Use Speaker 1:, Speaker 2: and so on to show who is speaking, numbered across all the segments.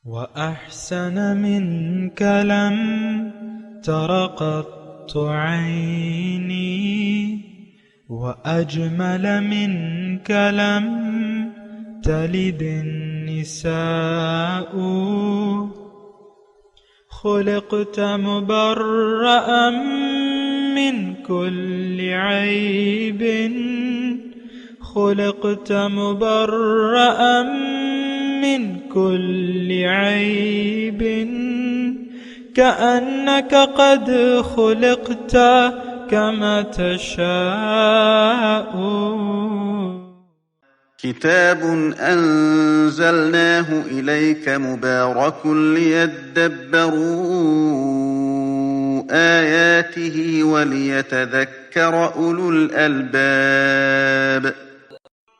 Speaker 1: وأحسن منك لم تر قط عيني، وأجمل منك لم تلد النساء. خلقت مبرأ من كل عيب، خلقت مبرأ من كل عيب، كأنك قد خلقت كما تشاء.
Speaker 2: كتاب أنزلناه إليك مبارك ليدبروا آياته وليتذكر أولو الألباب.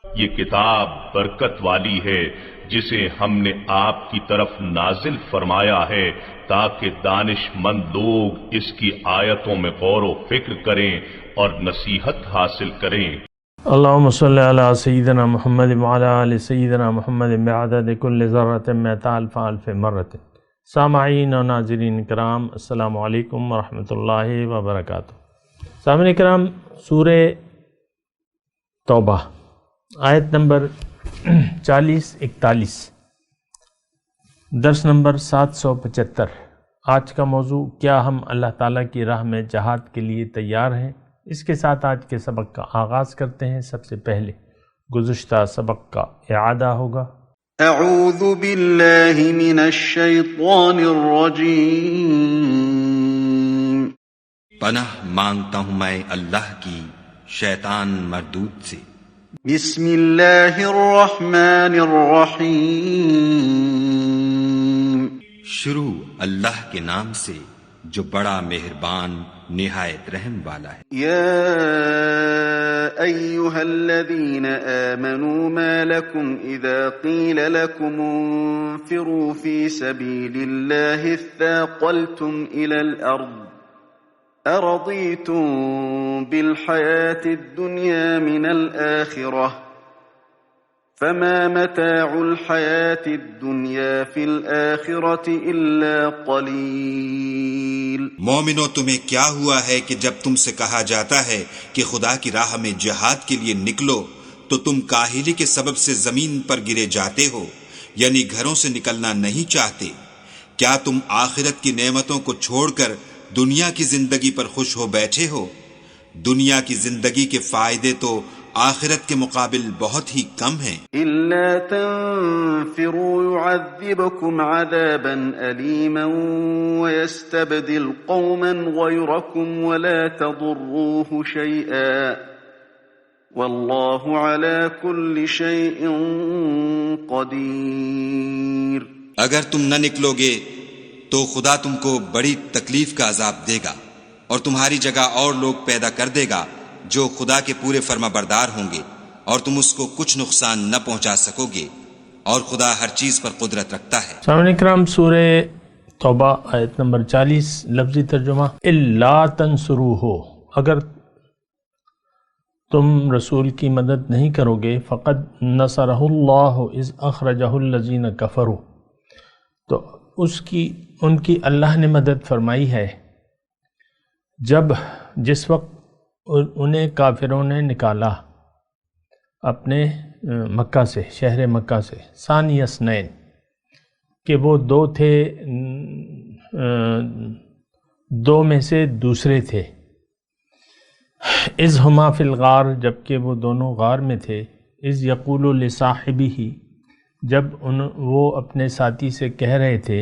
Speaker 3: یہ کتاب برکت والی ہے جسے ہم نے آپ کی طرف نازل فرمایا ہے تاکہ دانش مند لوگ اس کی آیتوں میں غور و فکر کریں اور نصیحت حاصل کریں۔
Speaker 4: اللہم صلی علی سیدنا محمد وعلی آل سیدنا محمد بعدد کل ذرۃ مئۃ الف الف مرۃ۔ سامعین و ناظرین کرام، السلام علیکم ورحمۃ اللہ وبرکاتہ۔ سامعین کرام، سورہ توبہ آیت نمبر 40-41، درس نمبر 775۔ آج کا موضوع، کیا ہم اللہ تعالیٰ کی راہ میں جہاد کے لیے تیار ہیں؟ اس کے ساتھ آج کے سبق کا آغاز کرتے ہیں۔ سب سے پہلے گزشتہ سبق کا اعادہ ہوگا۔
Speaker 2: اعوذ باللہ من الشیطان الرجیم۔
Speaker 5: پناہ مانگتا ہوں میں اللہ کی شیطان مردود سے۔
Speaker 2: بسم اللہ الرحمن الرحیم۔
Speaker 5: شروع اللہ کے نام سے جو بڑا مہربان نہایت رحم والا ہے۔
Speaker 2: یا ایہا الذین آمنوا ما لکم اذا قیل لکم انفروا فی سبیل اللہ اثاقلتم الى الارض أرضيتم بالحياة الدنيا من الآخرة فما متاع الحياة الدنيا في الآخرة إلا قليل۔
Speaker 5: مومنو، تمہیں کیا ہوا ہے کہ جب تم سے کہا جاتا ہے کہ خدا کی راہ میں جہاد کے لیے نکلو تو تم کاہلی کے سبب سے زمین پر گرے جاتے ہو، یعنی گھروں سے نکلنا نہیں چاہتے؟ کیا تم آخرت کی نعمتوں کو چھوڑ کر دنیا کی زندگی پر خوش ہو بیٹھے ہو؟ دنیا کی زندگی کے فائدے تو آخرت کے مقابل بہت ہی کم ہیں۔
Speaker 2: إِلَّا تَنفِرُوا يُعَذِّبْكُمْ عَذَابًا أَلِيمًا وَيَسْتَبْدِلْ قَوْمًا غَيْرَكُمْ وَلَا تَضُرُّوهُ شَيْئًا وَاللَّهُ عَلَى كُلِّ شَيْءٍ قَدِيرٌ۔
Speaker 5: اگر تم نہ نکلو گے تو خدا تم کو بڑی تکلیف کا عذاب دے گا اور تمہاری جگہ اور لوگ پیدا کر دے گا جو خدا کے پورے فرما بردار ہوں گے، اور تم اس کو کچھ نقصان نہ پہنچا سکو گے، اور خدا ہر چیز پر قدرت رکھتا ہے۔
Speaker 4: سامعین کرام، سورہ توبہ آیت نمبر 40، لفظی ترجمہ الا تنصروہ، اگر تم رسول کی مدد نہیں کرو گے، فقد نصرہ اللہ اذ اخرجہ الذین کفروا، تو ان کی اللہ نے مدد فرمائی ہے جس وقت انہیں کافروں نے نکالا اپنے مکہ سے، شہر مکہ سے، ثانی اثنین، کہ وہ دو تھے، دو میں سے دوسرے تھے۔ اذ ہما فی الغار، جبکہ وہ دونوں غار میں تھے۔ اذ یقول لصاحبہ، جب وہ اپنے ساتھی سے کہہ رہے تھے،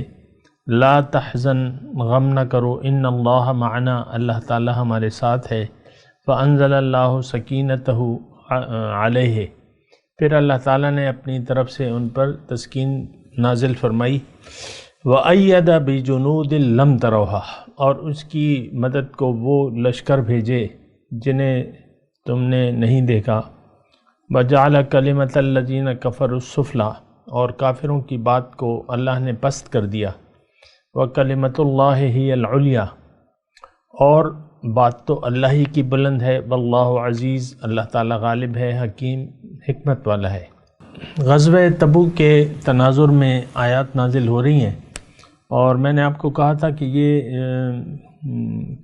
Speaker 4: لا تحزن، غم نہ کرو، ان اللہ معنا، اللہ تعالی ہمارے ساتھ ہے۔ فانزل اللہ سکینتہ علیہ، پھر اللہ تعالیٰ نے اپنی طرف سے ان پر تسکین نازل فرمائی۔ وَأَيَّدَ بِجُنُودٍ لَمْ تَرَوْهَا، اور اس کی مدد کو وہ لشکر بھیجے جنہیں تم نے نہیں دیکھا۔ وَجَعَلَ كَلِمَةَ الَّذِينَ كَفَرُوا السُّفْلَىٰ، اور کافروں کی بات کو اللہ نے پست کر دیا۔ وَكَلِمَةُ اللَّهِ هِيَ الْعُلْيَا، اور بات تو اللہ ہی کی بلند ہے۔ واللہ عزیز، اللہ تعالیٰ غالب ہے، حکیم، حکمت والا ہے۔ غزوہ تبوک کے تناظر میں آیات نازل ہو رہی ہیں، اور میں نے آپ کو کہا تھا کہ یہ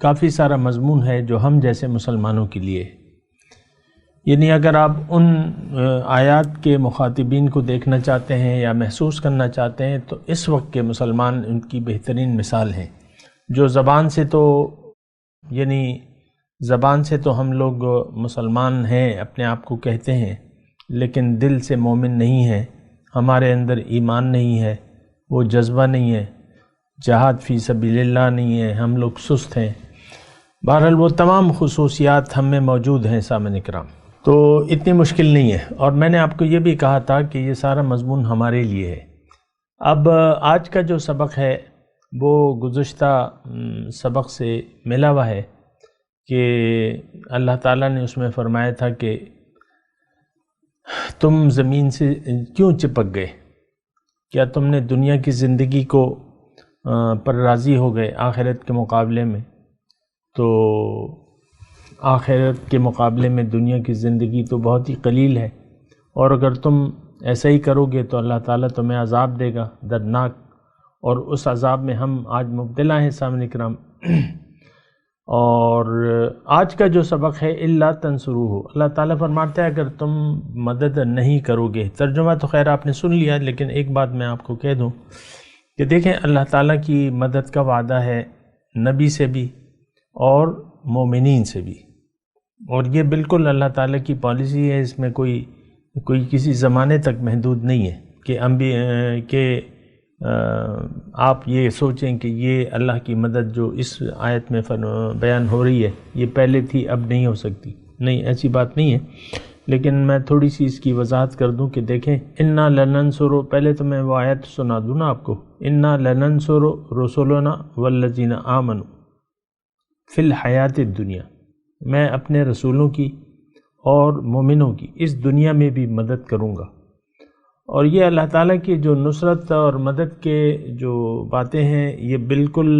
Speaker 4: کافی سارا مضمون ہے جو ہم جیسے مسلمانوں کے لیے، یعنی اگر آپ ان آیات کے مخاطبین کو دیکھنا چاہتے ہیں یا محسوس کرنا چاہتے ہیں تو اس وقت کے مسلمان ان کی بہترین مثال ہیں، جو زبان سے تو ہم لوگ مسلمان ہیں، اپنے آپ کو کہتے ہیں، لیکن دل سے مومن نہیں ہیں، ہمارے اندر ایمان نہیں ہے، وہ جذبہ نہیں ہے، جہاد فی سبیل اللہ نہیں ہے، ہم لوگ سست ہیں، بہرحال وہ تمام خصوصیات ہم میں موجود ہیں سامعین کرام، تو اتنی مشکل نہیں ہے۔ اور میں نے آپ کو یہ بھی کہا تھا کہ یہ سارا مضمون ہمارے لیے ہے۔ اب آج کا جو سبق ہے وہ گزشتہ سبق سے ملا ہوا ہے کہ اللہ تعالیٰ نے اس میں فرمایا تھا کہ تم زمین سے کیوں چپک گئے؟ کیا تم نے دنیا کی زندگی کو پر راضی ہو گئے آخرت کے مقابلے میں؟ تو آخرت کے مقابلے میں دنیا کی زندگی تو بہت ہی قلیل ہے، اور اگر تم ایسا ہی کرو گے تو اللہ تعالیٰ تمہیں عذاب دے گا دردناک، اور اس عذاب میں ہم آج مبتلا ہیں سامعین کرام۔ اور آج کا جو سبق ہے الا تنصروہ، اللہ تعالیٰ فرماتا ہے اگر تم مدد نہیں کرو گے، ترجمہ تو خیر آپ نے سن لیا، لیکن ایک بات میں آپ کو کہہ دوں کہ دیکھیں اللہ تعالیٰ کی مدد کا وعدہ ہے نبی سے بھی اور مومنین سے بھی، اور یہ بالکل اللہ تعالیٰ کی پالیسی ہے، اس میں کوئی کسی زمانے تک محدود نہیں ہے کہ آپ یہ سوچیں کہ یہ اللہ کی مدد جو اس آیت میں بیان ہو رہی ہے یہ پہلے تھی اب نہیں ہو سکتی، نہیں، ایسی بات نہیں ہے۔ لیکن میں تھوڑی سی اس کی وضاحت کر دوں کہ دیکھیں انا لننصر، پہلے تو میں وہ آیت سنا دوں نا آپ کو، انا لننصر رسولنا والذین آمنوا فی الحیات الدنیا، میں اپنے رسولوں کی اور مومنوں کی اس دنیا میں بھی مدد کروں گا۔ اور یہ اللہ تعالیٰ کی جو نصرت اور مدد کے جو باتیں ہیں یہ بالکل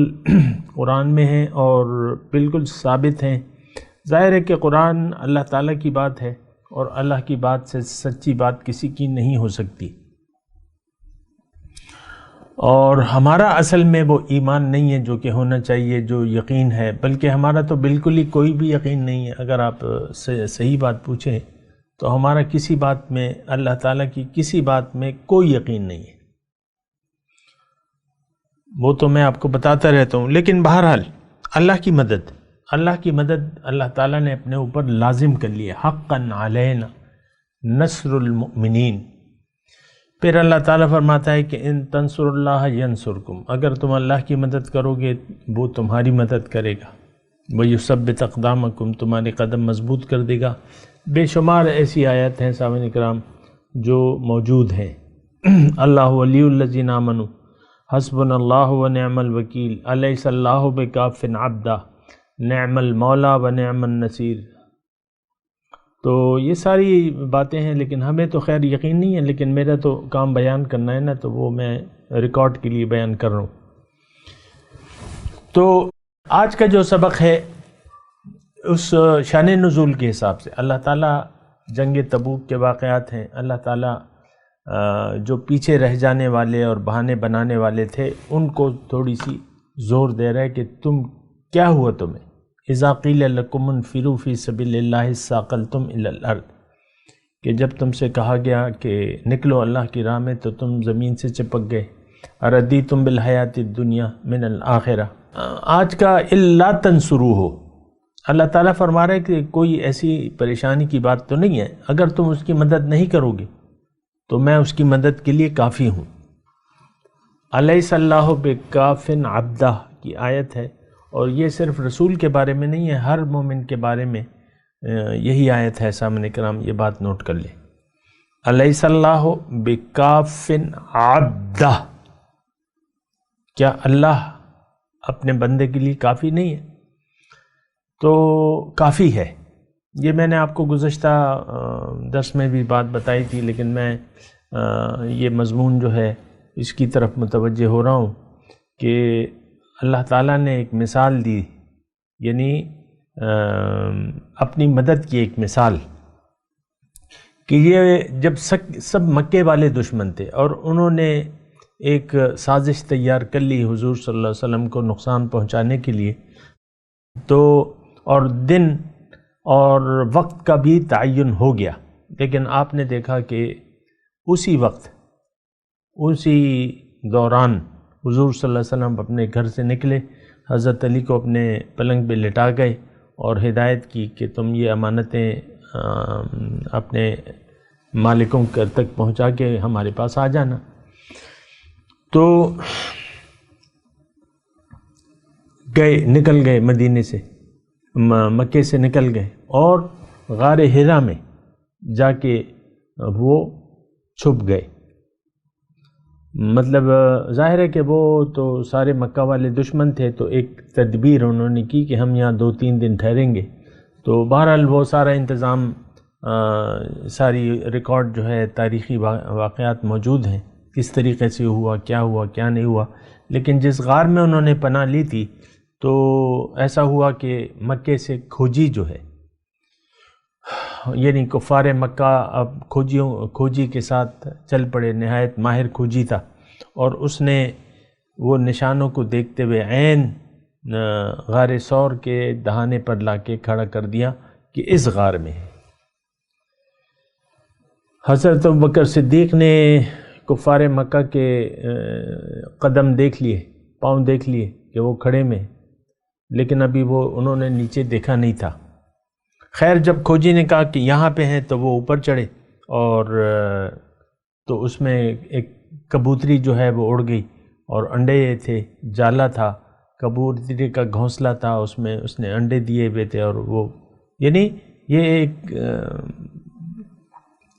Speaker 4: قرآن میں ہیں اور بالکل ثابت ہیں۔ ظاہر ہے کہ قرآن اللہ تعالیٰ کی بات ہے، اور اللہ کی بات سے سچی بات کسی کی نہیں ہو سکتی، اور ہمارا اصل میں وہ ایمان نہیں ہے جو کہ ہونا چاہیے، جو یقین ہے، بلکہ ہمارا تو بالکل ہی کوئی بھی یقین نہیں ہے۔ اگر آپ صحیح بات پوچھیں تو ہمارا کسی بات میں، اللہ تعالیٰ کی کسی بات میں کوئی یقین نہیں ہے، وہ تو میں آپ کو بتاتا رہتا ہوں۔ لیکن بہرحال اللہ کی مدد اللہ تعالیٰ نے اپنے اوپر لازم کر لی ہے، حقاً علینا نصر المؤمنین۔ پھر اللہ تعالیٰ فرماتا ہے کہ ان تنصر اللہ ینصرکم، اگر تم اللہ کی مدد کرو گے وہ تمہاری مدد کرے گا، وَيُثَبِّتْ أَقْدَامَكُمْ، تمہارے قدم مضبوط کر دے گا۔ بے شمار ایسی آیات ہیں سامعین کرام جو موجود ہیں۔ اللہ ولی الذین آمنوا حسبنا اللہ ونعم الوکیل الیس اللہ بکاف عبدہ نعم المولا ونعم النصیر۔ تو یہ ساری باتیں ہیں، لیکن ہمیں تو خیر یقین نہیں ہے، لیکن میرا تو کام بیان کرنا ہے نا، تو وہ میں ریکارڈ کے لیے بیان کر رہا ہوں۔ تو آج کا جو سبق ہے اس شان نزول کے حساب سے، اللہ تعالیٰ جنگ تبوک کے واقعات ہیں، اللہ تعالیٰ جو پیچھے رہ جانے والے اور بہانے بنانے والے تھے ان کو تھوڑی سی زور دے رہا ہے کہ تم کیا ہوا تمہیں، اذا قیل لکم انفروا فی سبیل اللہ ثاقلتم الی الارض، کہ جب تم سے کہا گیا کہ نکلو اللہ کی راہ میں تو تم زمین سے چپک گئے، اردیتم بالحیات الدنیا من الآخرہ۔ آج کا الا تنصروہ، اللہ تعالیٰ فرما رہے کہ کوئی ایسی پریشانی کی بات تو نہیں ہے، اگر تم اس کی مدد نہیں کرو گے تو میں اس کی مدد کے لیے کافی ہوں۔ الیس اللہ بکاف عبدہ کی آیت ہے، اور یہ صرف رسول کے بارے میں نہیں ہے، ہر مومن کے بارے میں یہی آیت ہے سامنے کرام، یہ بات نوٹ کر لیں۔ الیس اللہ بکاف عبدہ، کیا اللہ اپنے بندے کے لیے کافی نہیں ہے؟ تو کافی ہے۔ یہ میں نے آپ کو گزشتہ درس میں بھی بات بتائی تھی، لیکن میں یہ مضمون جو ہے اس کی طرف متوجہ ہو رہا ہوں کہ اللہ تعالیٰ نے ایک مثال دی، یعنی اپنی مدد کی ایک مثال، کہ یہ جب سب مکے والے دشمن تھے اور انہوں نے ایک سازش تیار کر لی حضور صلی اللہ علیہ وسلم کو نقصان پہنچانے کے لیے، تو اور دن اور وقت کا بھی تعین ہو گیا، لیکن آپ نے دیکھا کہ اسی وقت اسی دوران حضور صلی اللہ علیہ وسلم اپنے گھر سے نکلے، حضرت علی کو اپنے پلنگ پہ لٹا گئے اور ہدایت کی کہ تم یہ امانتیں اپنے مالکوں تک پہنچا کے ہمارے پاس آ جانا۔ تو نکل گئے مدینے سے، مکے سے نکل گئے اور غار حرا میں جا کے وہ چھپ گئے۔ مطلب ظاہر ہے کہ وہ تو سارے مکہ والے دشمن تھے، تو ایک تدبیر انہوں نے کی کہ ہم یہاں 2-3 دن ٹھہریں گے۔ تو بہرحال وہ سارا انتظام، ساری ریکارڈ جو ہے تاریخی واقعات موجود ہیں، کس طریقے سے ہوا کیا نہیں ہوا۔ لیکن جس غار میں انہوں نے پناہ لی تھی تو ایسا ہوا کہ مکے سے کھوجی جو ہے، یعنی کفار مکہ اب کھوجی کے ساتھ چل پڑے، نہایت ماہر کھوجی تھا، اور اس نے وہ نشانوں کو دیکھتے ہوئے عین غار ثور کے دہانے پر لا کے کھڑا کر دیا کہ اس غار میں ہے۔ حضرت ابوبکر صدیق نے کفار مکہ کے قدم دیکھ لیے، پاؤں دیکھ لیے کہ وہ کھڑے میں، لیکن ابھی وہ انہوں نے نیچے دیکھا نہیں تھا۔ خیر جب کھوجی نے کہا کہ یہاں پہ ہیں تو وہ اوپر چڑھے، اور تو اس میں ایک کبوتری جو ہے وہ اڑ گئی، اور انڈے تھے، جالا تھا، کبوتری کا گھونسلہ تھا، اس میں اس نے انڈے دیے ہوئے تھے، اور وہ یعنی یہ ایک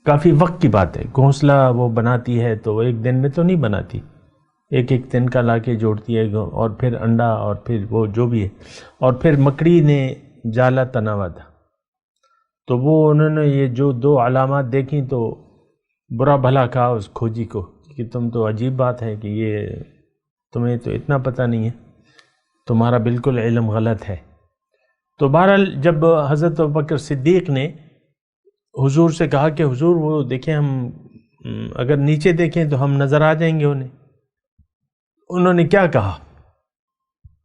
Speaker 4: کافی وقت کی بات ہے۔ گھونسلہ وہ بناتی ہے تو وہ ایک دن میں تو نہیں بناتی، ایک دن کا لا کے جوڑتی ہے، اور پھر انڈا، اور پھر وہ جو بھی ہے، اور پھر مکڑی نے جالا تنا ہوا تھا۔ تو وہ انہوں نے یہ جو 2 علامات دیکھیں تو برا بھلا کہا اس کھوجی کو کہ تم تو عجیب بات ہے کہ یہ تمہیں تو اتنا پتہ نہیں ہے، تمہارا بالکل علم غلط ہے۔ تو بہرحال جب حضرت ابوبکر صدیق نے حضور سے کہا کہ حضور وہ دیکھیں، ہم اگر نیچے دیکھیں تو ہم نظر آ جائیں گے انہوں نے کیا کہا؟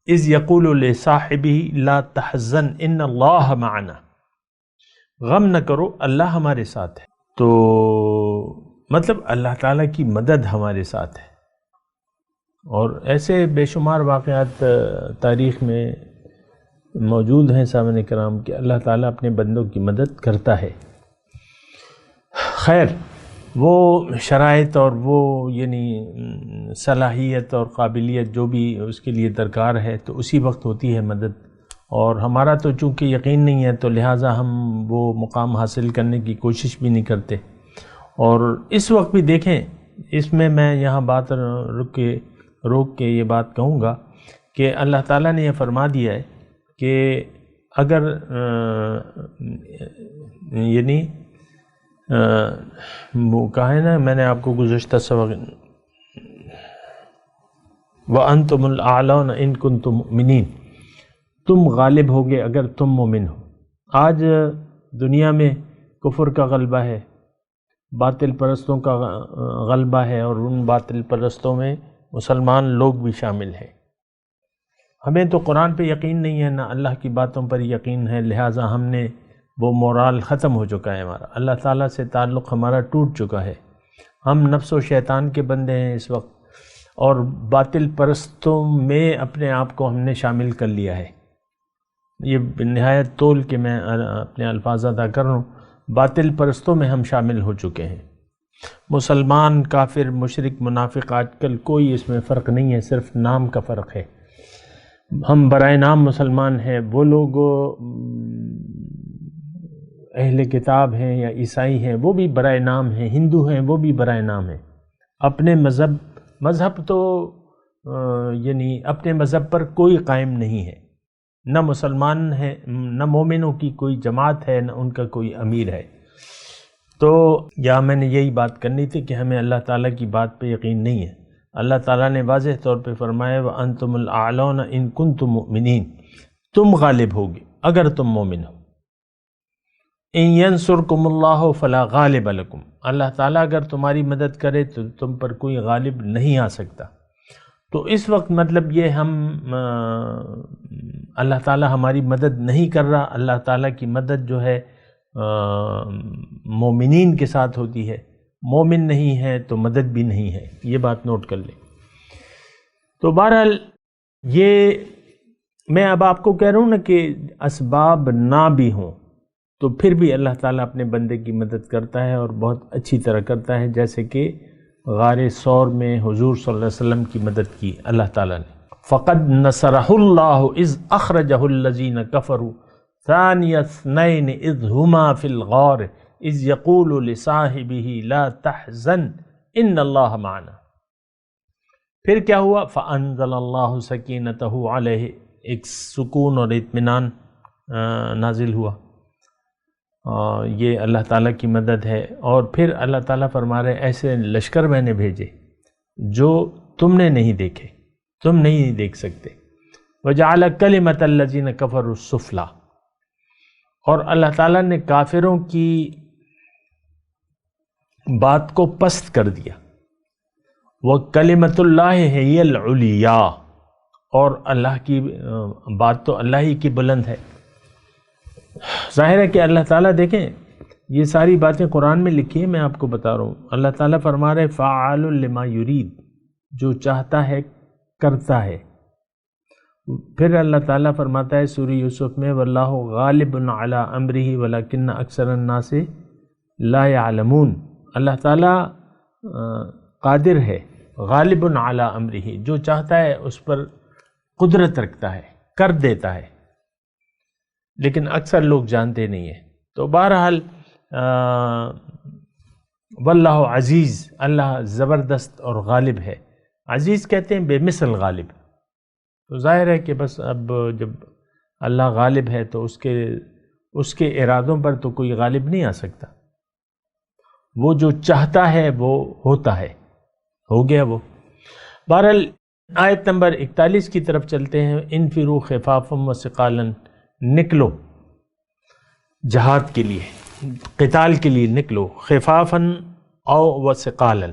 Speaker 4: اذ یقول لصاحبہ لا تحزن ان اللہ معنا، غم نہ کرو اللہ ہمارے ساتھ ہے۔ تو مطلب اللہ تعالیٰ کی مدد ہمارے ساتھ ہے، اور ایسے بے شمار واقعات تاریخ میں موجود ہیں سامعین کرام کہ اللہ تعالیٰ اپنے بندوں کی مدد کرتا ہے۔ خیر وہ شرائط اور وہ یعنی صلاحیت اور قابلیت جو بھی اس کے لیے درکار ہے تو اسی وقت ہوتی ہے مدد، اور ہمارا تو چونکہ یقین نہیں ہے تو لہٰذا ہم وہ مقام حاصل کرنے کی کوشش بھی نہیں کرتے۔ اور اس وقت بھی دیکھیں، اس میں یہاں بات روک کے یہ بات کہوں گا کہ اللہ تعالیٰ نے یہ فرما دیا ہے کہ اگر یعنی وہ کہا ہے نا، میں نے آپ کو گزشتہ سبق وَأَنْتُمُ الْأَعْلَوْنَ إِن كُنتُم مُؤْمِنِينَ، تم غالب ہوگے اگر تم مومن ہو۔ آج دنیا میں کفر کا غلبہ ہے، باطل پرستوں کا غلبہ ہے، اور ان باطل پرستوں میں مسلمان لوگ بھی شامل ہیں۔ ہمیں تو قرآن پہ یقین نہیں ہے، نہ اللہ کی باتوں پر یقین ہے، لہٰذا ہم نے وہ مورال ختم ہو چکا ہے ہمارا، اللہ تعالیٰ سے تعلق ہمارا ٹوٹ چکا ہے۔ ہم نفس و شیطان کے بندے ہیں اس وقت، اور باطل پرستوں میں اپنے آپ کو ہم نے شامل کر لیا ہے۔ یہ نہایت طول کے میں اپنے الفاظ ادا کر رہا ہوں، باطل پرستوں میں ہم شامل ہو چکے ہیں۔ مسلمان، کافر، مشرک، منافق، آج کل کوئی اس میں فرق نہیں ہے، صرف نام کا فرق ہے۔ ہم برائے نام مسلمان ہیں، وہ لوگ اہل کتاب ہیں یا عیسائی ہیں وہ بھی برائے نام ہیں، ہندو ہیں وہ بھی برائے نام ہیں۔ اپنے مذہب تو یعنی اپنے مذہب پر کوئی قائم نہیں ہے، نہ مسلمان ہے، نہ مومنوں کی کوئی جماعت ہے، نہ ان کا کوئی امیر ہے۔ تو یا میں نے یہی بات کرنی تھی کہ ہمیں اللہ تعالیٰ کی بات پہ یقین نہیں ہے۔ اللہ تعالیٰ نے واضح طور پہ فرمایا وَأَنْتُمُ الْأَعْلَوْنَ إِن كُنتُم مُؤْمِنِينَ، تم غالب ہوگے اگر تم مومن ہو۔ ان ینصرکم اللہ فلا غالب لکم، اللہ تعالیٰ اگر تمہاری مدد کرے تو تم پر کوئی غالب نہیں آ سکتا۔ تو اس وقت مطلب یہ ہم اللہ تعالیٰ ہماری مدد نہیں کر رہا، اللہ تعالیٰ کی مدد جو ہے مومنین کے ساتھ ہوتی ہے، مومن نہیں ہے تو مدد بھی نہیں ہے، یہ بات نوٹ کر لیں۔ تو بہرحال یہ میں اب آپ کو کہہ رہا ہوں نا کہ اسباب نہ بھی ہوں تو پھر بھی اللہ تعالیٰ اپنے بندے کی مدد کرتا ہے اور بہت اچھی طرح کرتا ہے، جیسے کہ غار ثور میں حضور صلی اللہ علیہ وسلم کی مدد کی اللہ تعالیٰ نے۔ فقد نصرہ اللہ اذ اخرجہ الذین کفروا ثانی اثنین اذ ہما فی الغار اذ یقول لصاحبہ لا تحزن ان اللہ معنا۔ پھر کیا ہوا؟ فانزل اللہ سکینتہ علیہ، ایک سکون اور اطمینان نازل ہوا، یہ اللہ تعالیٰ کی مدد ہے۔ اور پھر اللہ تعالیٰ فرما رہے ایسے لشکر میں نے بھیجے جو تم نے نہیں دیکھے، تم نہیں دیکھ سکتے۔ وجعل کلمۃ الذین کفروا السفلی، اور اللہ تعالیٰ نے کافروں کی بات کو پست کر دیا۔ وکلمۃ اللہ ہی العلیٰ، اور اللہ کی بات تو اللہ ہی کی بلند ہے۔ ظاہر ہے کہ اللہ تعالیٰ دیکھیں یہ ساری باتیں قرآن میں لکھی ہیں، میں آپ کو بتا رہا ہوں۔ اللہ تعالیٰ فرما رہے فعال لما یرید، جو چاہتا ہے کرتا ہے۔ پھر اللہ تعالیٰ فرماتا ہے سورہ یوسف میں واللہ غالب علی امرہ ولکن اکثر الناس لا یعلمون، اللہ تعالیٰ قادر ہے، غالب علی امرہ، جو چاہتا ہے اس پر قدرت رکھتا ہے، کر دیتا ہے، لیکن اکثر لوگ جانتے نہیں ہیں۔ تو بہرحال واللہ عزیز، اللہ زبردست اور غالب ہے۔ عزیز کہتے ہیں بے مثل غالب۔ تو ظاہر ہے کہ بس اب جب اللہ غالب ہے تو اس کے ارادوں پر تو کوئی غالب نہیں آ سکتا، وہ جو چاہتا ہے وہ ہوتا ہے، ہو گیا وہ۔ بہرحال آیت نمبر 41 کی طرف چلتے ہیں۔ انفروا خفافا وثقالا، نکلو جہاد کے لیے، قتال کے لیے نکلو، خفافا او وثقالا،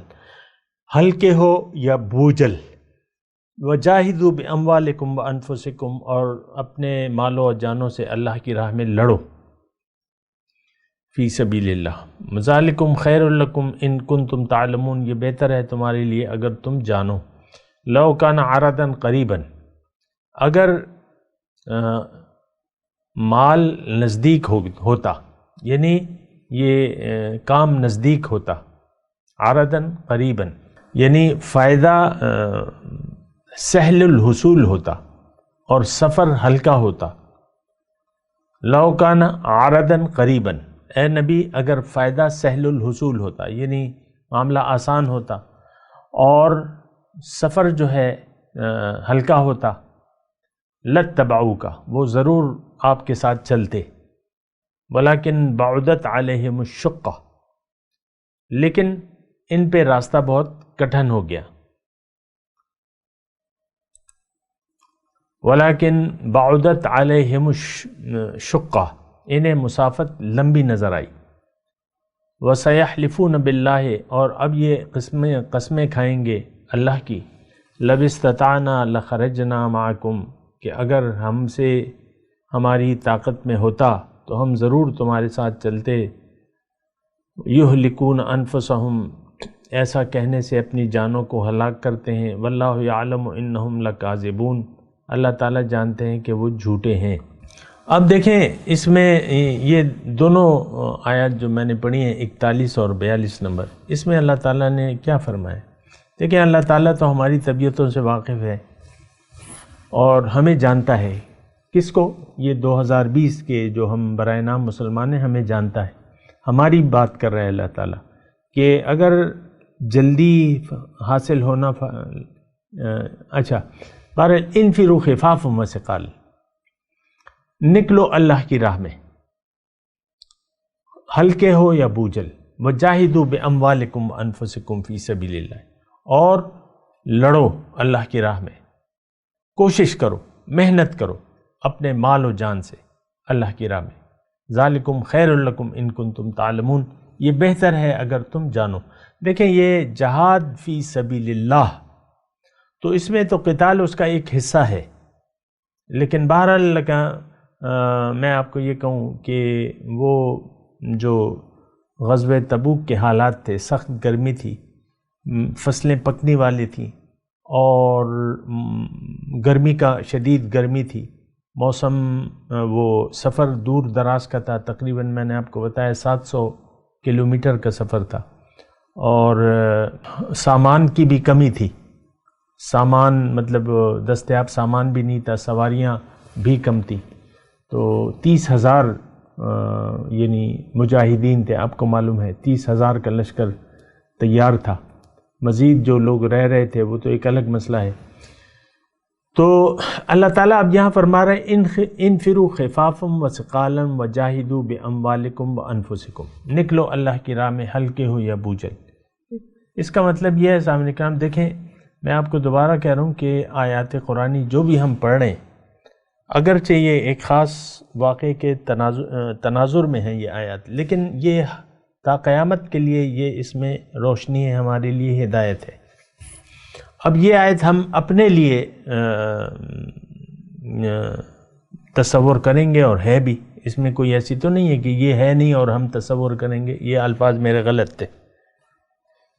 Speaker 4: ہلکے ہو یا بوجھل، وجاہدوا باموالکم وانفسکم، اور اپنے مالوں اور جانوں سے اللہ کی راہ میں لڑو، فی سبیل اللہ، ذالکم خیر لکم ان کنتم تعلمون، یہ بہتر ہے تمہارے لیے اگر تم جانو۔ لو کان عرضا قریبا، اگر مال نزدیک ہوتا، یعنی یہ کام نزدیک ہوتا، عرضا قریبا یعنی فائدہ سہل الحصول ہوتا اور سفر ہلکا ہوتا۔ لو کان عرضا قریبا، اے نبی اگر فائدہ سہل الحصول ہوتا یعنی معاملہ آسان ہوتا اور سفر جو ہے ہلکا ہوتا، لاتبعوک، وہ ضرور آپ کے ساتھ چلتے، ولیکن بعدت علیہم الشقہ، لیکن ان پہ راستہ بہت کٹھن ہو گیا، ولیکن بعدت علیہم الشقہ، انہیں مسافت لمبی نظر آئی۔ وسیحلفون باللہ، اور اب یہ قسمیں کھائیں گے اللہ کی، لو استطعنا لخرجنا معکم، کہ اگر ہم سے ہماری طاقت میں ہوتا تو ہم ضرور تمہارے ساتھ چلتے۔ یہلکون انفسہم، ایسا کہنے سے اپنی جانوں کو ہلاک کرتے ہیں۔ واللہ یعلم انہم لکاذبون، اللہ تعالیٰ جانتے ہیں کہ وہ جھوٹے ہیں۔ اب دیکھیں اس میں یہ دونوں آیات جو میں نے پڑھی ہیں 41 اور 42 نمبر، اس میں اللہ تعالیٰ نے کیا فرمایا؟ دیکھیں اللہ تعالیٰ تو ہماری طبیعتوں سے واقف ہے اور ہمیں جانتا ہے، کس کو؟ یہ 2020 کے جو ہم برائے نام مسلمان ہیں ہمیں جانتا ہے، ہماری بات کر رہا ہے اللہ تعالیٰ کہ اگر جلدی حاصل ہونا اچھا بہرحال انفروا خفافا وثقالا، نکلو اللہ کی راہ میں، ہلکے ہو یا بوجھل، وجاہدوا باموالکم وانفسکم فی سبیل اللہ، اور لڑو اللہ کی راہ میں، کوشش کرو، محنت کرو اپنے مال و جان سے اللہ کی راہ میں، ذالکم خیر لکم ان کنتم تعلمون، یہ بہتر ہے اگر تم جانو۔ دیکھیں یہ جہاد فی سبیل اللہ، تو اس میں تو قتال اس کا ایک حصہ ہے، لیکن بہرحال میں آپ کو یہ کہوں کہ وہ جو غزوہ تبوک کے حالات تھے، سخت گرمی تھی، فصلیں پکنے والی تھیں، اور گرمی کا شدید گرمی تھی، موسم وہ سفر دور دراز کا تھا، تقریباً میں نے آپ کو بتایا 700 کلومیٹر کا سفر تھا، اور سامان کی بھی کمی تھی، سامان مطلب دستیاب سامان بھی نہیں تھا، سواریاں بھی کم تھی، تو 30,000 یعنی مجاہدین تھے، آپ کو معلوم ہے 30,000 کا لشکر تیار تھا، مزید جو لوگ رہ رہے تھے وہ تو ایک الگ مسئلہ ہے۔ تو اللہ تعالیٰ اب یہاں فرما رہے ہیں انفروا خفافا وثقالا وجاہدوا باموالکم وانفسکم، نکلو اللہ کی راہ میں ہلکے ہو یا بوجھل۔ اس کا مطلب یہ ہے سامعین کرام، دیکھیں میں آپ کو دوبارہ کہہ رہا ہوں کہ آیات قرآنی جو بھی ہم پڑھ رہے ہیں، اگرچہ یہ ایک خاص واقعے کے تناظر میں ہیں یہ آیات، لیکن یہ تا قیامت کے لیے یہ اس میں روشنی ہے، ہمارے لیے ہدایت ہے۔ اب یہ آیت ہم اپنے لیے تصور کریں گے، اور ہے بھی، اس میں کوئی ایسی تو نہیں ہے کہ یہ ہے نہیں اور ہم تصور کریں گے، یہ الفاظ میرے غلط تھے،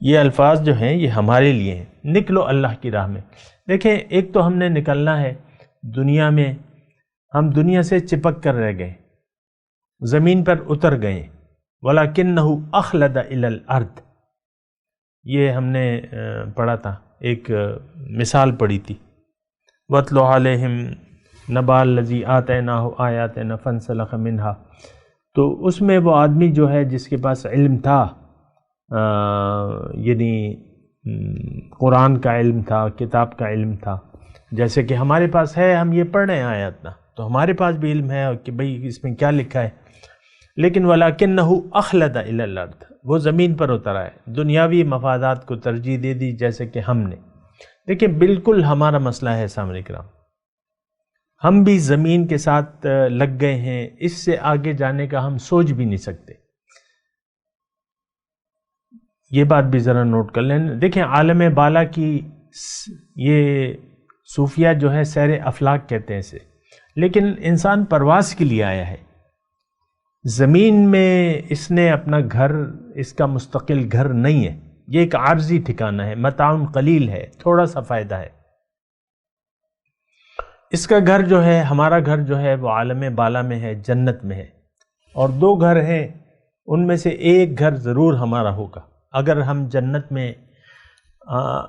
Speaker 4: یہ الفاظ جو ہیں یہ ہمارے لیے ہیں۔ نکلو اللہ کی راہ میں، دیکھیں ایک تو ہم نے نکلنا ہے دنیا میں، ہم دنیا سے چپک کر رہ گئے، زمین پر اتر گئے، وَلَكِنَّهُ أَخْلَدَ إِلَى الْأَرْضِ، یہ ہم نے پڑھا تھا، ایک مثال پڑھی تھی، وَاتْلُ عَلَيْهِمْ نَبَأَ الَّذِي آتَيْنَاهُ آيَاتِنَا فَانْسَلَخَ مِنْهَا، تو اس میں وہ آدمی جو ہے جس کے پاس علم تھا، یعنی قرآن کا علم تھا، کتاب کا علم تھا، جیسے کہ ہمارے پاس ہے، ہم یہ پڑھ رہے ہیں آیات نا، تو ہمارے پاس بھی علم ہے کہ بھئی اس میں کیا لکھا ہے، لیکن وَلَكِنَّهُ أَخْلَدَ إِلَى الْأَرْضِ، وہ زمین پر اتر آئے، دنیاوی مفادات کو ترجیح دے دی، جیسے کہ ہم نے۔ دیکھیں بالکل ہمارا مسئلہ ہے سامنے کرام، ہم بھی زمین کے ساتھ لگ گئے ہیں، اس سے آگے جانے کا ہم سوچ بھی نہیں سکتے، یہ بات بھی ذرا نوٹ کر لیں۔ دیکھیں عالم بالا کی یہ صوفیہ جو ہے سیر افلاک کہتے ہیں اسے، لیکن انسان پرواز کے لیے آیا ہے، زمین میں اس نے اپنا گھر، اس کا مستقل گھر نہیں ہے، یہ ایک عارضی ٹھکانہ ہے، متاع قلیل ہے، تھوڑا سا فائدہ ہے۔ اس کا گھر جو ہے، ہمارا گھر جو ہے وہ عالم بالا میں ہے، جنت میں ہے، اور 2 گھر ہیں، ان میں سے ایک گھر ضرور ہمارا ہوگا۔ اگر ہم جنت میں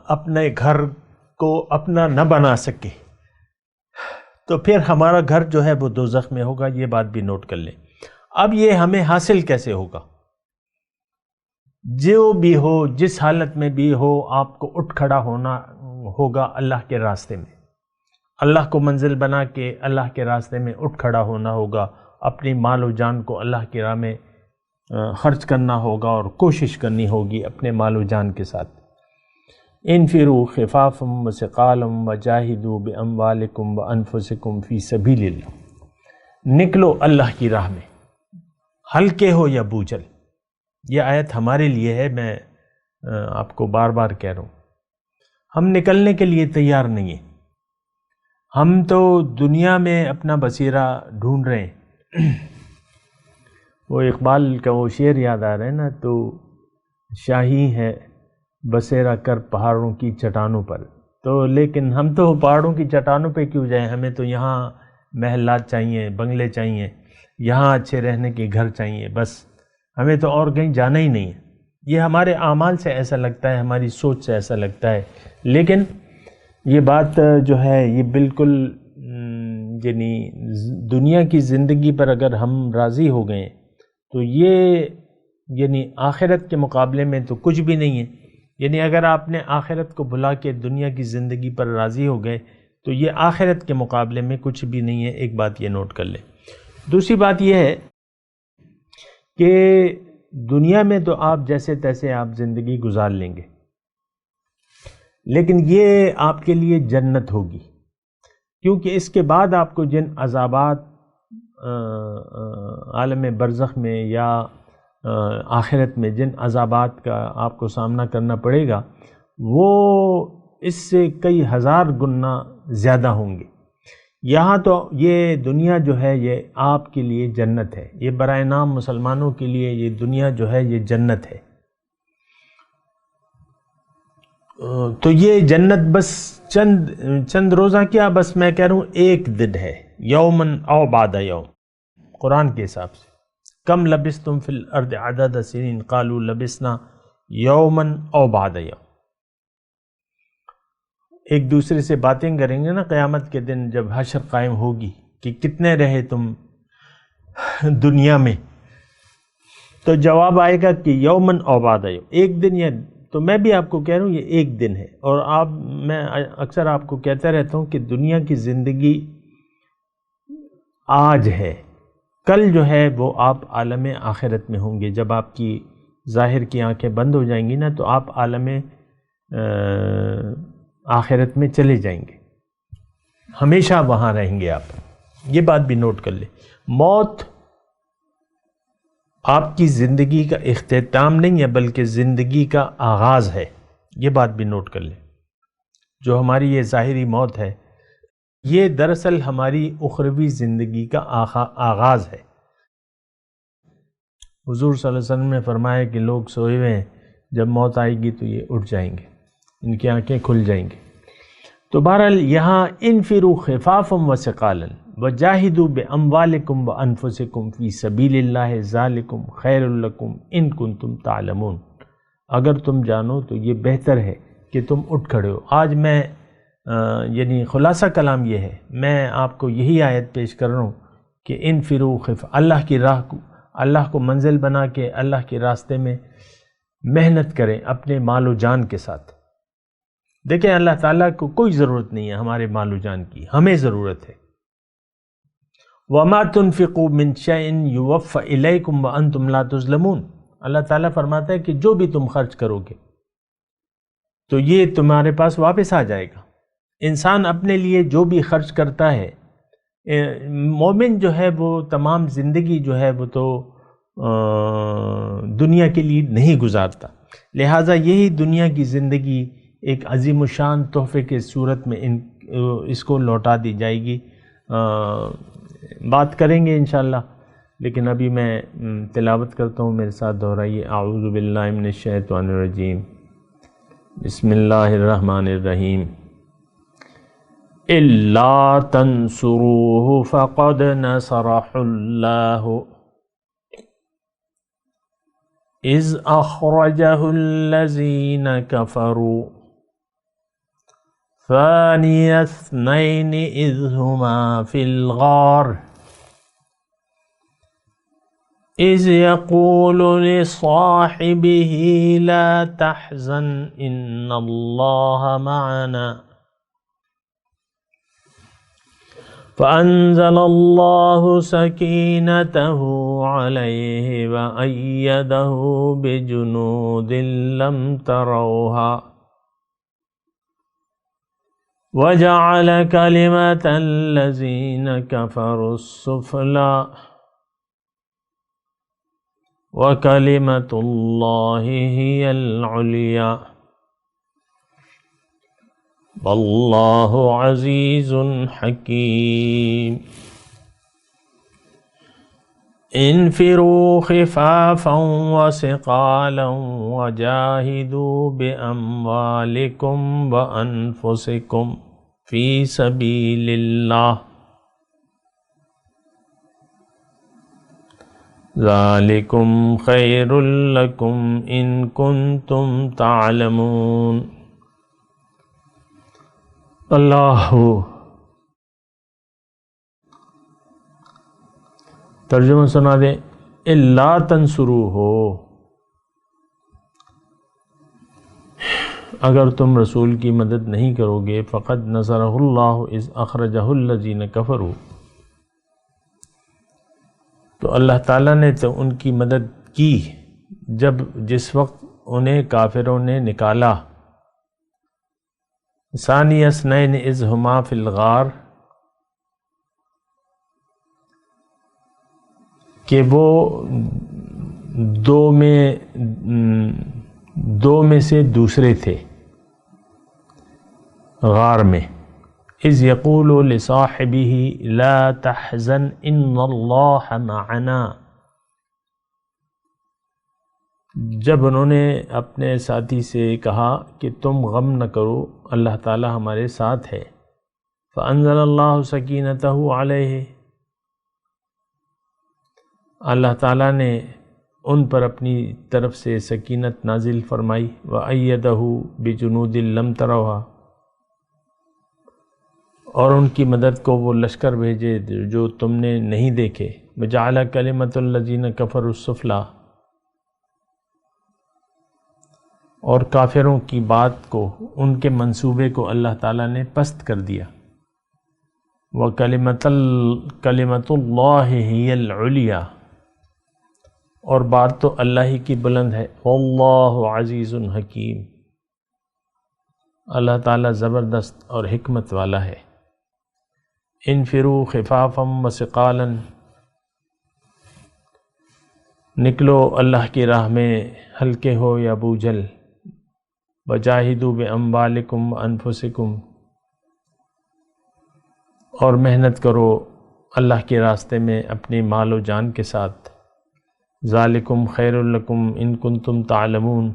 Speaker 4: اپنے گھر کو اپنا نہ بنا سکے تو پھر ہمارا گھر جو ہے وہ دوزخ میں ہوگا، یہ بات بھی نوٹ کر لیں۔ اب یہ ہمیں حاصل کیسے ہوگا؟ جو بھی ہو، جس حالت میں بھی ہو، آپ کو اٹھ کھڑا ہونا ہوگا اللہ کے راستے میں، اللہ کو منزل بنا کے اللہ کے راستے میں اٹھ کھڑا ہونا ہوگا، اپنی مال و جان کو اللہ کی راہ میں خرچ کرنا ہوگا، اور کوشش کرنی ہوگی اپنے مال و جان کے ساتھ۔ انفروا خفافا وثقالا وجاہدوا باموالکم وانفسکم فی سبیل اللہ، نکلو اللہ کی راہ میں ہلکے ہو یا بوجھل۔ یہ آیت ہمارے لیے ہے، میں آپ کو بار بار کہہ رہا ہوں، ہم نکلنے کے لیے تیار نہیں ہیں، ہم تو دنیا میں اپنا بصیرہ ڈھونڈ رہے ہیں۔ وہ اقبال کا وہ شعر یاد آ رہا ہے نا، تو شاہی ہے بسیرا کر پہاڑوں کی چٹانوں پر، تو لیکن ہم تو پہاڑوں کی چٹانوں پہ کیوں جائیں، ہمیں تو یہاں محلات چاہیے، بنگلے چاہیے، یہاں اچھے رہنے کے گھر چاہیے، بس ہمیں تو اور کہیں جانا ہی نہیں ہے۔ یہ ہمارے اعمال سے ایسا لگتا ہے، ہماری سوچ سے ایسا لگتا ہے، لیکن یہ بات جو ہے یہ بالکل یعنی دنیا کی زندگی پر اگر ہم راضی ہو گئے تو یہ یعنی آخرت کے مقابلے میں تو کچھ بھی نہیں ہے۔ یعنی اگر آپ نے آخرت کو بھلا کے دنیا کی زندگی پر راضی ہو گئے تو یہ آخرت کے مقابلے میں کچھ بھی نہیں ہے، ایک بات یہ نوٹ کر لیں۔ دوسری بات یہ ہے کہ دنیا میں تو آپ جیسے تیسے آپ زندگی گزار لیں گے، لیکن یہ آپ کے لیے جنت ہوگی، کیونکہ اس کے بعد آپ کو جن عذابات عالم برزخ میں یا آخرت میں جن عذابات کا آپ کو سامنا کرنا پڑے گا وہ اس سے کئی ہزار گنا زیادہ ہوں گے۔ یہاں تو یہ دنیا جو ہے یہ آپ کے لیے جنت ہے، یہ برائے نام مسلمانوں کے لیے یہ دنیا جو ہے یہ جنت ہے۔ تو یہ جنت بس چند روزہ کیا، بس میں کہہ رہا ہوں ایک دن ہے، یومن او بعد یوم، قرآن کے حساب سے۔ کم لبثتم فی الارض عدد سنین قالوا لبثنا یومن او بعد یوم۔ ایک دوسرے سے باتیں کریں گے نا قیامت کے دن جب حشر قائم ہوگی کہ کتنے رہے تم دنیا میں، تو جواب آئے گا کہ یومن او بعد یوم، ایک دن یا، تو میں بھی آپ کو کہہ رہا ہوں یہ ایک دن ہے۔ اور میں اکثر آپ کو کہتا رہتا ہوں کہ دنیا کی زندگی آج ہے، کل جو ہے وہ آپ عالم آخرت میں ہوں گے۔ جب آپ کی ظاہر کی آنکھیں بند ہو جائیں گی نا تو آپ عالم آخرت میں چلے جائیں گے، ہمیشہ وہاں رہیں گے آپ۔ یہ بات بھی نوٹ کر لیں، موت آپ کی زندگی کا اختتام نہیں ہے بلکہ زندگی کا آغاز ہے، یہ بات بھی نوٹ کر لیں۔ جو ہماری یہ ظاہری موت ہے یہ دراصل ہماری اخروی زندگی کا آغاز ہے۔ حضور صلی اللہ علیہ وسلم نے فرمایا کہ لوگ سوئے ہوئے ہیں، جب موت آئے گی تو یہ اٹھ جائیں گے، ان کی آنکھیں کھل جائیں گے۔ تو بہرحال یہاں انفروا خفافا وثقالا وجاہدوا باموالکم وانفسکم فی سبیل اللہ ذالکم خیر لکم ان کنتم تعلمون۔ اگر تم جانو تو یہ بہتر ہے کہ تم اٹھ کھڑے ہو۔ آج میں یعنی خلاصہ کلام یہ ہے، میں آپ کو یہی آیت پیش کر رہا ہوں کہ انفروا اللہ کی راہ کو، اللہ کو منزل بنا کے اللہ کے راستے میں محنت کریں اپنے مال و جان کے ساتھ۔ دیکھیں اللہ تعالیٰ کو کوئی ضرورت نہیں ہے ہمارے مال و جان کی، ہمیں ضرورت ہے۔ وَمَا تُنْفِقُوا مِنْ شَيْءٍ يُوَفَّ إِلَيْكُمْ وَأَنْتُمْ لَا تُظْلَمُونَ۔ اللہ تعالیٰ فرماتا ہے کہ جو بھی تم خرچ کرو گے تو یہ تمہارے پاس واپس آ جائے گا۔ انسان اپنے لیے جو بھی خرچ کرتا ہے، مومن جو ہے وہ تمام زندگی جو ہے وہ تو دنیا کے لیے نہیں گزارتا، لہٰذا یہی دنیا کی زندگی ایک عظیم الشان تحفے کے صورت میں اس کو لوٹا دی جائے گی۔ بات کریں گے انشاءاللہ، لیکن ابھی میں تلاوت کرتا ہوں، میرے ساتھ دہرائیے۔ اعوذ باللہ من الشیطان الرجیم، بسم اللہ الرحمن الرحیم۔ الا تنصروه فقد نصره الله اذ اخرجه الذين كفروا ثاني اثنين اذ هما في الغار اذ يقول لصاحبه لا تحزن ان الله معنا فأنزل الله سكينته عليه وأيده بجنود لم تروها وجعل كلمة الذين كفروا السفلى وكلمة الله هي العليا واللہ عزیز حکیم۔ انفروا خفافا وثقالا وجاہدوا باموالکم وانفسکم فی سبیل اللہ ذالکم خیر لکم ان کنتم تعلمون۔ اللہ ترجمہ سنا دیں۔ الا تنصروہ، اگر تم رسول کی مدد نہیں کرو گے، فقد نصرہ اللہ اذ اخرجہ الذین کفروا، تو اللہ تعالیٰ نے تو ان کی مدد کی جس وقت انہیں کافروں نے نکالا۔ ثانی اثنین اذ ہما فی الغار، کہ وہ دو میں سے دوسرے تھے غار میں. اذ یقول لصاحبہ لا تحزن ان اللہ معنا، جب انہوں نے اپنے ساتھی سے کہا کہ تم غم نہ کرو، اللہ تعالی ہمارے ساتھ ہے. فانزل اللہ سکینتہ علیہ، اللہ تعالیٰ نے ان پر اپنی طرف سے سکینت نازل فرمائی. وَأَيَّدَهُ بِجُنُودٍ لَمْ تَرَوْهَا، اور ان کی مدد کو وہ لشکر بھیجے جو تم نے نہیں دیکھے. وَجَعَلَ كَلِمَةَ الَّذِينَ كَفَرُوا السُّفْلَىٰ، اور کافروں کی بات کو، ان کے منصوبے کو اللہ تعالیٰ نے پست کر دیا. وَكَلِمَةُ اللَّهِ هِيَ الْعُلْيَا، اور بات تو اللہ ہی کی بلند ہے. واللہ عزیز حکیم، اللہ تعالیٰ زبردست اور حکمت والا ہے. انفروا خفافا وثقالا، نکلو اللہ کی راہ میں ہلکے ہو یا بوجھل. وجاہدوا باموالکم وانفسکم، اور محنت کرو اللہ کے راستے میں اپنی مال و جان کے ساتھ. ذالکم خیر لکم ان کنتم تعلمون،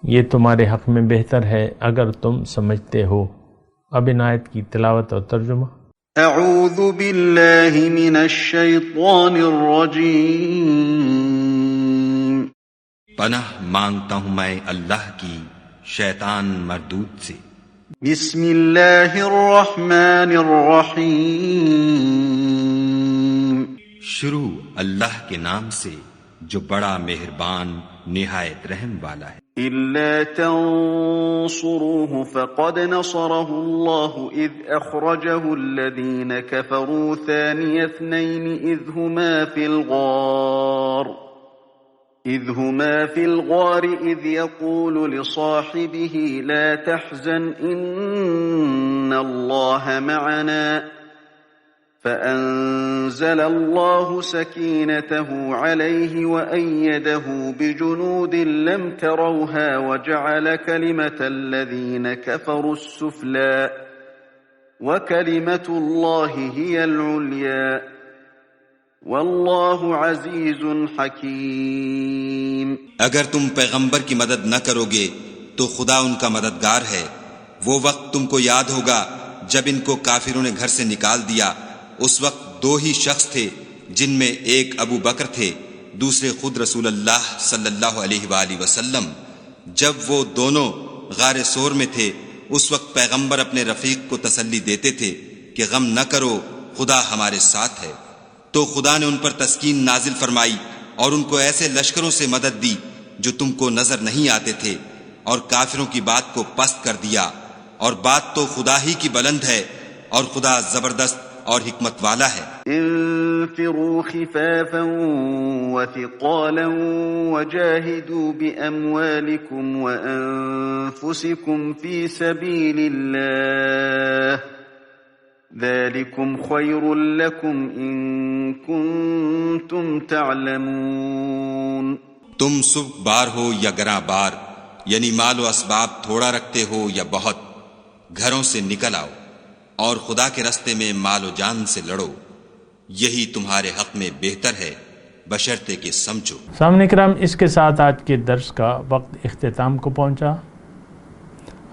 Speaker 4: یہ تمہارے حق میں بہتر ہے اگر تم سمجھتے ہو. اب ان آیت کی تلاوت اور ترجمہ.
Speaker 2: اعوذ باللہ من الشیطان الرجیم،
Speaker 5: پناہ مانگتا ہوں میں اللہ کی شیطان مردود سے.
Speaker 2: بسم اللہ الرحمن الرحیم،
Speaker 5: شروع اللہ کے نام سے جو بڑا مہربان نہایت رحم والا ہے.
Speaker 2: إلا تنصروه فقد نصره الله إذ أخرجه الذين كفروا ثاني اثنين إذ هما في الغار إذ يقول لصاحبه لا تحزن إن الله معنا فأنزل الله سكينته عليه وأيده بجنود لم تروها وجعل كلمة الذين كفروا السفلى وكلمة الله هي العليا والله عزيز حكيم.
Speaker 5: اگر تم پیغمبر کی مدد نہ کرو گے تو خدا ان کا مددگار ہے. وہ وقت تم کو یاد ہوگا جب ان کو کافروں نے گھر سے نکال دیا. اس وقت دو ہی شخص تھے جن میں ایک ابو بکر تھے، دوسرے خود رسول اللہ صلی اللہ علیہ وآلہ وسلم. جب وہ دونوں غار سور میں تھے اس وقت پیغمبر اپنے رفیق کو تسلی دیتے تھے کہ غم نہ کرو، خدا ہمارے ساتھ ہے. تو خدا نے ان پر تسکین نازل فرمائی اور ان کو ایسے لشکروں سے مدد دی جو تم کو نظر نہیں آتے تھے، اور کافروں کی بات کو پست کر دیا. اور بات تو خدا ہی کی بلند ہے اور خدا زبردست اور حکمت والا ہے.
Speaker 2: انفروا خفافا وثقالا وجاهدوا بأموالكم وأنفسكم في سبيل الله ذلكم خير لكم إن كنتم تعلمون.
Speaker 5: تم سب بار ہو یا گراں بار، یعنی مال و اسباب تھوڑا رکھتے ہو یا بہت، گھروں سے نکل آؤ اور خدا کے راستے میں مال و جان سے لڑو، یہی تمہارے حق میں بہتر ہے بشرطے کہ سمجھو.
Speaker 4: سامعین کرام، اس کے ساتھ آج کے درس کا وقت اختتام کو پہنچا.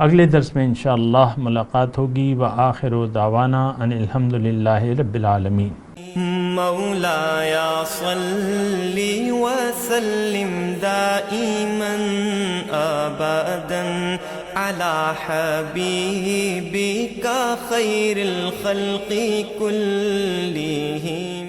Speaker 4: اگلے درس میں انشاءاللہ ملاقات ہوگی. وآخر دعوانا ان الحمدللہ رب العالمین.
Speaker 6: مولایا صلی وسلم دائما ابدا على حبيبك خير الخلق كلهم.